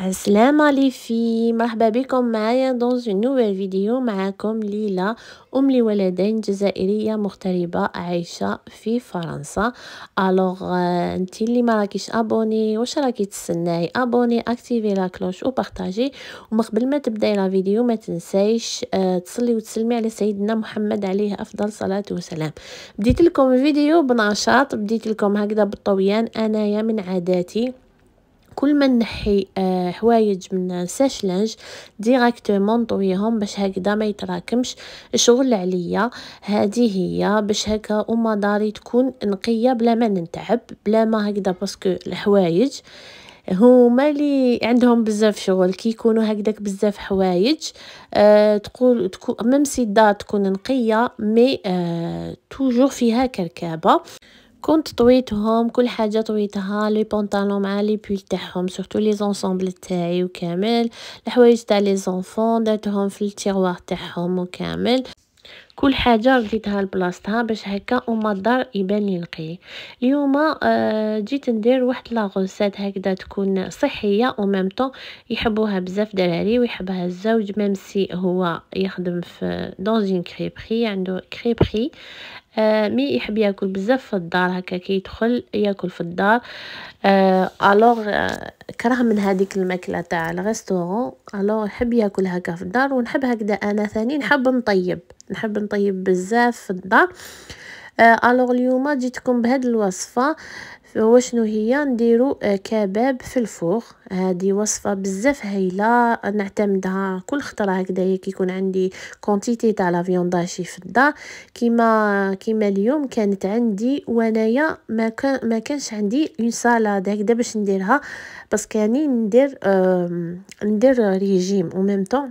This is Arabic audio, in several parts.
السلام لي في مرحبا بكم معايا دون اون نوفيل فيديو. معاكم ليلى ام لولدين جزائريه مغتربه عايشه في فرنسا. الوغ انت اللي ما راكيش ابوني واش راكي تستناي؟ ابوني، اكتيفي لا كلوش وبارطاجي. وما قبل ما تبداي لا فيديو ما تنسايش تصلي وتسلمي على سيدنا محمد عليه افضل صلاه وسلام. بديت لكم الفيديو بنشاط، بديت لكم هكذا بالطويان. انايا من عاداتي كل ما نحي حوايج من ساشلانج ديراكتومون نطويهم باش هكذا ما يتراكمش الشغل عليا. هذه هي باش هكا وما داري تكون نقيه بلا ما نتعب بلا ما هكذا، باسكو الحوايج هما اللي عندهم بزاف شغل كي يكونوا هكذاك بزاف حوايج. تقول ميم سي الدار تكون نقيه مي توجور فيها كركابه. كنت طويتهم كل حاجه، طويتها لي بونطالون مع لي بول تاعهم، سورتو لي زونسومبل تاعي وكامل الحوايج تاع لي زونفون درتهم في التيروار تاعهم وكامل كل حاجه رديتها لبلاصتها باش هكا وما الدار يبان لي نقي. اليوم جيت ندير واحد لا غوسيت هكذا تكون صحيه او ميم طون يحبوها بزاف دراري ويحبها الزوج، ميم سي هو يخدم في دون كريبري، عنده كريبري. مي يحب ياكل بزاف في الدار، هكا كي يدخل ياكل في الدار. الوغ كره من هذيك الماكله تاع الريستورون، الوغ يحب ياكل هكا في الدار. ونحب هكذا انا ثاني نحب نطيب بزاف في الدار. الوغ اليوم جيتكم بهاد الوصفه. وشنو هي؟ نديرو كباب في الفوغ. هذه وصفه بزاف هايله، نعتمدها كل خطره هكذا كي يكون عندي كونتيتي تاع لا فيونداشي في الدار. كيما اليوم كانت عندي وانايا ما كانش عندي اون سالاد هكذا باش نديرها، بس كاني ندير ريجيم او ميم طون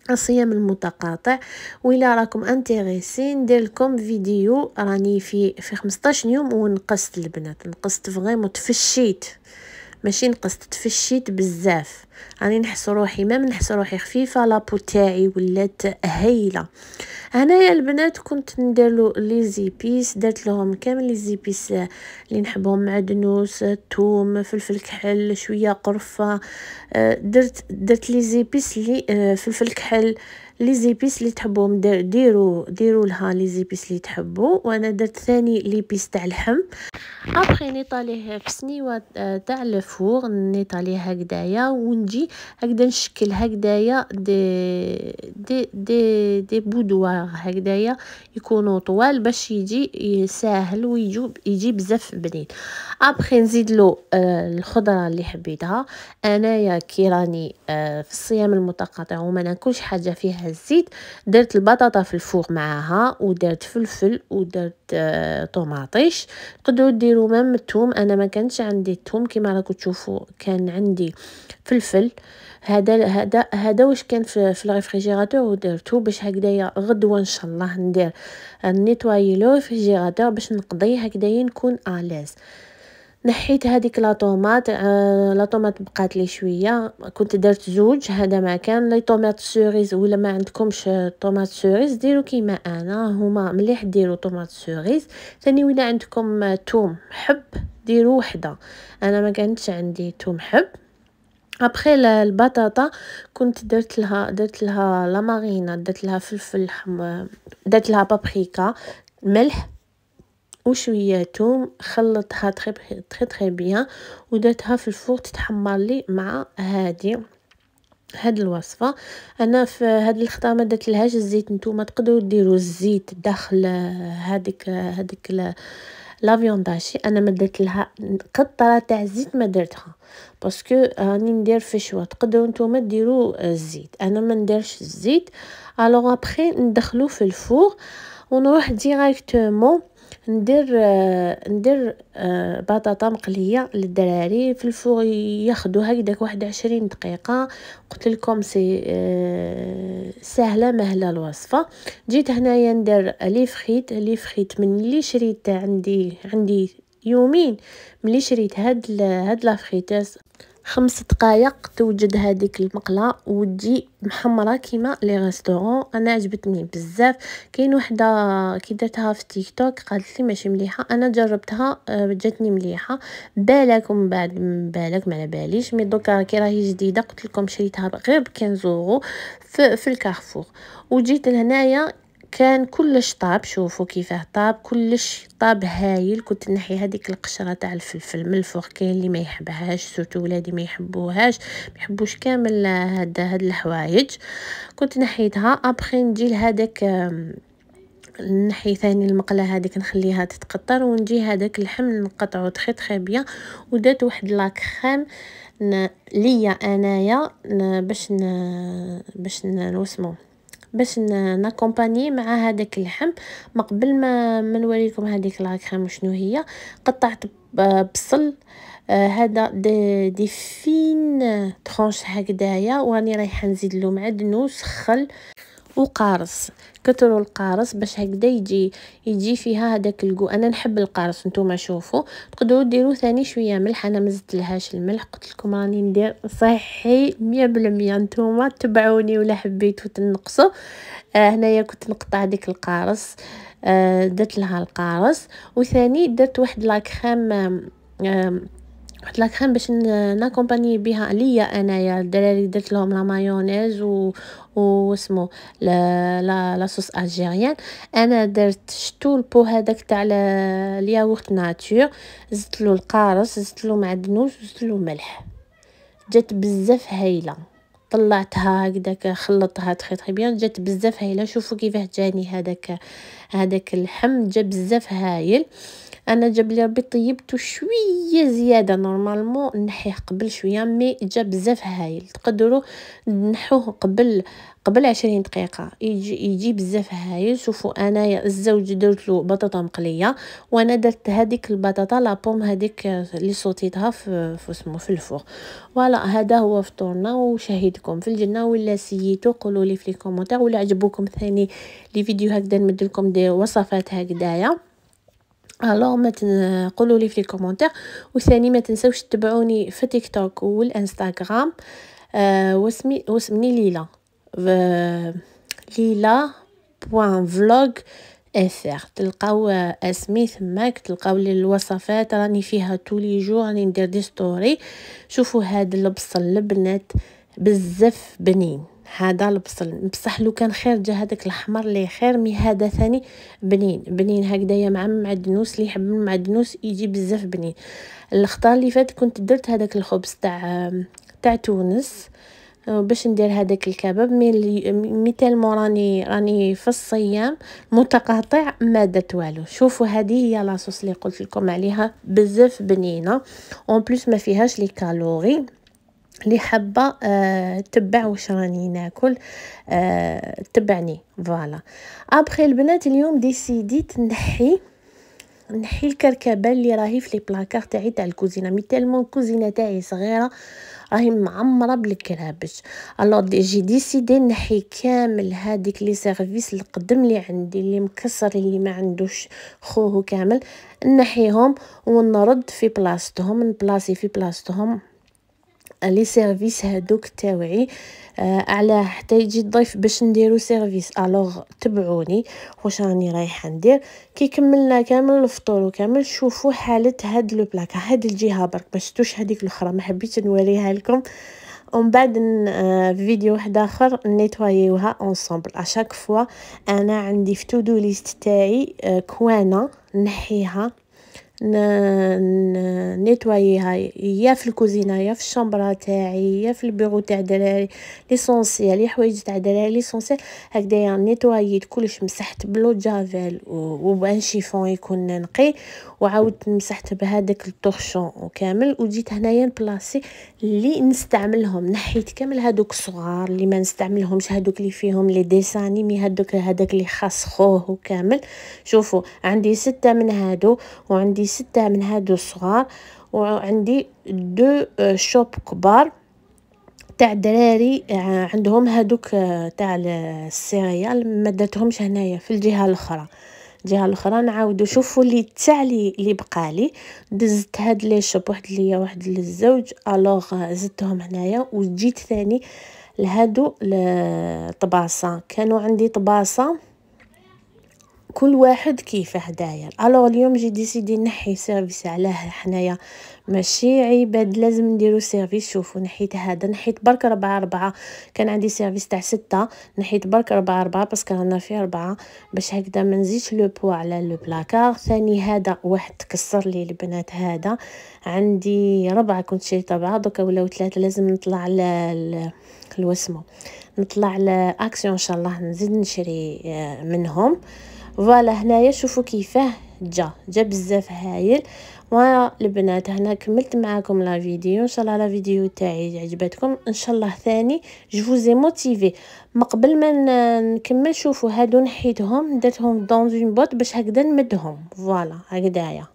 الصيام المتقاطع. وإلا راكم انتريسي ندير لكم فيديو، راني في 15 يوم ونقصت البنات، نقصت فريمون، تفشيت، ماشي نقصت، تفشيت بزاف. راني نحس روحي ما نحس روحي خفيفه، لابو تاعي ولات هايله. هنايا البنات كنت نديرلو لي زيبيس، درت لهم كامل لي زيبيس اللي نحبهم، معدنوس، ثوم، فلفل كحل، شويه قرفه. درت لي زيبيس اللي فلفل كحل، لي زيبيس اللي تحبوهم ديروا لها لي زيبيس اللي تحبوا. وانا درت ثاني لي بيس تاع اللحم. ابخي نيطاليه في سنيوه تاع الفور، نيطاليه هكذايا ونجي هكذا نشكل هكذايا دي بودوار هكذايا يكونوا طوال باش يجي ساهل ويجي بزاف بنين. ابخي نزيد له الخضره اللي حبيتها. انايا كي راني في الصيام المتقاطع وما ناكلش حاجه فيها الزيت، درت البطاطا في الفوغ معاها، ودرت فلفل، ودرت طوماطيش. تقدروا ديروا مام الثوم، انا ما كانش عندي الثوم كما راكم تشوفوا، كان عندي فلفل. هذا واش كان في الريفريجيراتور ودرته باش هكذايا غدوه ان شاء الله ندير نيطوايي لو ريفريجيراتور باش نقضي هكذايا نكون الاز. نحيت هذيك لا طوماط بقات لي شويه، كنت درت زوج، هذا ما كان لي طوماط سوريز. ولا ما عندكمش طوماط سوريز ديروا كيما انا، هما مليح ديروا طوماط سوريز. ثاني ولا عندكم توم حب ديروا وحده، انا ما كانتش عندي توم حب. ابخي البطاطا كنت درت لها لا مارينا، درت لها فلفل درت لها بابريكا، ملح وشويه توم، خلطها تري بيان ودرتها في الفور تتحمر لي مع هاد الوصفه. انا في هاد الخطا ما درت لهاش الزيت، نتوما تقدروا ديروا الزيت داخل هذيك لا فيونداشي. انا ما درت لها قطره تاع زيت، ما درتها باسكو راني ندير في شوا. تقدروا نتوما ديروا الزيت، انا ما نديرش الزيت. الوغ ابخي ندخلو في الفور ونروح ديراكتومون ندير بطاطا مقليه للدراري في الفور، ياخذوا هكذاك 21 دقيقه. قلت لكم سي سهله مهله الوصفه. جيت هنايا ندير لي فريت من اللي شريت عندي يومين، ملي شريت هاد لا فريتاس 5 دقائق توجد هذيك المقله وتجي محمره كيما لي ريستورون. انا عجبتني بزاف. كاين وحده كي درتها في تيك توك قالت لي ماشي مليحه، انا جربتها جاتني مليحه. بالك ومن بعد بالك ما على باليش، مي دوكا كي راهي جديده قلت لكم شريتها غير ب 15 اورو في الكارفور. وجيت لهنايا كان كلش طاب، شوفوا كيفاه طاب، كلش طاب هايل. كنت نحي هذيك القشره تاع الفلفل من الفوق، كاين اللي ما يحبهاش، سورتو ولادي ما يحبوهاش، ما يحبوش كامل هاد الحوايج. كنت نحيتها ابخي نجي لهداك نحي ثاني المقله هذيك نخليها تتقطر، ونجي هذاك اللحم نقطعو تخي بيان. ودرت واحد لاكريم ليا انايا باش نوسمو باش ناكومباني مع هذاك اللحم. ما قبل ما نوريكم هذيك لاكريم شنو هي، قطعت بصل هذا دي فين ترونش هكذايا، واني رايحه نزيد له معدنوس خل وقارص. كتروا القارص باش هكذا يجي فيها هذاك الكو. انا نحب القارص، نتوما شوفوا تقدروا ديروا ثاني شويه ملح، انا ما زدتلهاش الملح، قلت لكم راني ندير صحي 100%. نتوما تبعوني ولا حبيتوا تنقصوا. هنايا كنت نقطع ديك القارص، درت لها القارص. وثاني درت واحد لاكريم واحد لاكريم باش ناكومباني بها ليا انايا الدراري. درت لهم لا مايونيز واسمو لا صوص الجيريان. انا درت شتو البو هذاك تاع الياغورت ناتور، زدت له القارص، زدت له معدنوس، زدت له ملح. جات بزاف هايله. طلعتها هكذاك خلطتها تخي بيان، جات بزاف هايله. شوفوا كيفاه جاني هذاك اللحم، جا بزاف هايل. انا جاب لي ربي طيبته شويه زياده، نورمالمون نحيه قبل شويه، مي جا بزاف هايل. تقدروا نحوه قبل 20 دقيقه يجي بزاف هايل. شوفوا انا الزوج درت له بطاطا مقليه، وانا درت هذيك البطاطا لا بوم هذيك اللي صوتيتها في الفور. فوالا هذا هو فطورنا، وشهيدكم في الجنه. ولا سيتو قولوا لي في لي كومونتير، ولا عجبوكم ثاني لي فيديو هكذا نمد لكم دي وصفات هكذايا. الوغ ما قولوا لي في الكومونتير. وثاني ما تنسوش تتبعوني في تيك توك والانستغرام. واسمني ليلى.vlog.fr. تلقاو اسمي ثماك، تلقاو لي الوصفات راني فيها طولي جو، راني ندير دي ستوري. شوفوا هذا البصل البنات بزاف بنين، هذا البصل بصح لو كان خير جا هذاك الاحمر لي خير، مي هذا ثاني بنين هكذايا مع معدنوس. اللي يحب المعدنوس يجي بزاف بنين. الخطار اللي فات كنت درت هذاك الخبز تاع تونس باش ندير هذاك الكباب، مي تالمون راني في الصيام متقاطع ما درت والو. شوفوا هذه هي لاصوص اللي قلت لكم عليها، بزاف بنينه اون بليس ما فيهاش لي كالوري. اللي حابه تبع واش راني ناكل تبعني. فوالا ابخي البنات اليوم ديسيديت نحي الكركبه اللي راهي في لي بلاكار تاعي تاع الكوزينه، مي تالمون الكوزينه تاعي صغيره راهي معمره بالكرابش. الوغ جي ديسيدي نحي كامل هذيك لي سيرفيس القدم اللي عندي، اللي مكسر، اللي ما عندوش خوه كامل، نحيهم ونرد في بلاصتهم، نبلاصي في بلاصتهم لي سيرفيس هادوك تاوعي. على حتى يجي الضيف باش نديرو سيرفيس. الوغ تبعوني واش راني رايحه ندير. كي كملنا كامل الفطور وكامل، شوفوا حاله هاد لو بلاكا، هاد الجهه برك ما شفتوش هذيك الاخرى، ما حبيتش نوريها لكم. ومن بعد فيديو واحد اخر نيتوايوها اونصومبل. اشاك فوا انا عندي في تو دو ليست تاعي كوانه نحيها نيتواييها، يا في الكوزينه يا في الشامبرا تاعي يا في البيرو تاع دراري ليسونسيال، حوايج تاع دراري ليسونسيال هكذايا. نيتواييت كلش، مسحت بلو جافيل وبان شيفون يكون نقي، وعاودت مسحت بهذاك الطورشون وكامل. وجيت هنايا نبلاصي اللي نستعملهم، نحيت كامل هذوك الصغار اللي ما نستعملهمش، هذوك اللي فيهم لي ديسانيمي، هذاك اللي خاص خوه وكامل. شوفوا عندي 6 من هادو، وعندي 6 من هادو صغار، وعندي 2 شوب كبار تاع دراري عندهم هادوك تاع السيريال، ما درتهمش هنايا في الجهه الاخرى. الجهه الاخرى نعاودو. شوفوا لي تاع اللي بقالي دزت هاد لي شوب واحد ليا واحد للزوج. الوغ زدتهم هنايا وجيت ثاني لهادو الطباسه. كانوا عندي طباسه كل واحد كيفاه داير. الوغ اليوم جي ديسيدي نحي سيرفيس علاه حنايا ماشي عباد لازم نديرو سيرفيس. شوفوا نحيت هذا، نحيت برك 4 كان عندي سيرفيس تاع 6 نحيت برك 4 باسكو رانا في 4 باش هكذا ما نزيدش لو بوا على لو بلاكار. ثاني هذا واحد تكسر لي البنات، هذا عندي 4 كنت شريت 4 دوكا ولاو 3. لازم نطلع الوسمو نطلع لاكسيون ان شاء الله نزيد نشري منهم. فوالا هنايا شوفوا كيفاه جا بزاف هايل. والبنات هنا كملت معاكم لا فيديو. ان شاء الله لا فيديو تاعي عجبتكم ان شاء الله. ثاني جو فوزي موتيفي ما قبل ما نكمل. شوفوا هادو نحيتهم درتهم دون اون بوط باش هكذا نمدهم. فوالا هكذايا.